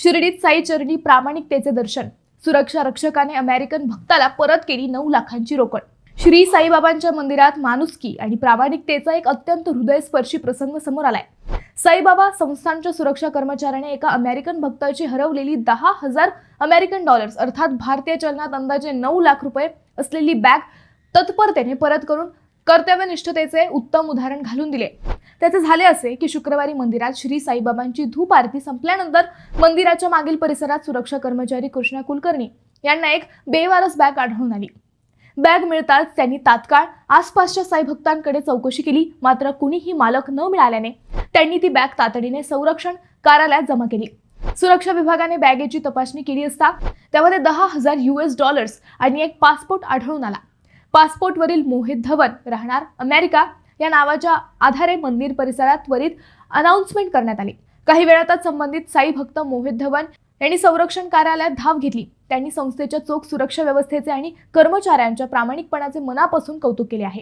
शिर्डीत साई चरणी प्रामाणिकतेचे दर्शन, सुरक्षा रक्षकाने अमेरिकन भक्ताला परत केली 9 लाखांची रोकड। श्री साईबाबांच्या मंदिरात माणुसकी आणि प्रामाणिकतेचा एक अत्यंत हृदयस्पर्शी प्रसंग समोर आलाय। साईबाबा संस्थानच्या सुरक्षा कर्मचाऱ्याने एका अमेरिकन भक्ताची हरवलेली 10,000 अमेरिकन डॉलर्स अर्थात भारतीय चलनात अंदाजे 9 लाख रुपये असलेली बॅग तत्परतेने परत करून कर्तव्यनिष्ठतेचे उत्तम उदाहरण घालून दिले। त्याचे झाले असे की शुक्रवारी मंदिरात श्री साईबाबांची धूप आरती संपल्यानंतर मंदिराच्या मागील परिसरात सुरक्षा कर्मचारी कृष्णा कुलकर्णी यांना एक बेवारस बॅग आढळून आली। बॅग मिळताच त्यांनी तात्काळ आसपासच्या साई भक्तांकडे चौकशी केली, मात्र कुणीही मालक न मिळाल्याने त्यांनी ती बॅग तातडीने संरक्षण कार्यालयात जमा केली। सुरक्षा विभागाने बॅगेची तपासणी केली असता त्यामध्ये 10,000 US डॉलर्स आणि एक पासपोर्ट आढळून आला। पासपोर्टवरील मोहित धवन राहणार अमेरिका या नावाच्या आधारे मंदिर परिसरात त्वरित अनाउन्समेंट करण्यात आली। काही वेळातच संबंधित साई भक्त मोहित धवन यांनी संरक्षण कार्यालयात धाव घेतली। त्यांनी संस्थेच्या चोख सुरक्षा व्यवस्थेचे आणि कर्मचाऱ्यांच्या प्रामाणिकपणाचे मनापासून कौतुक केले आहे।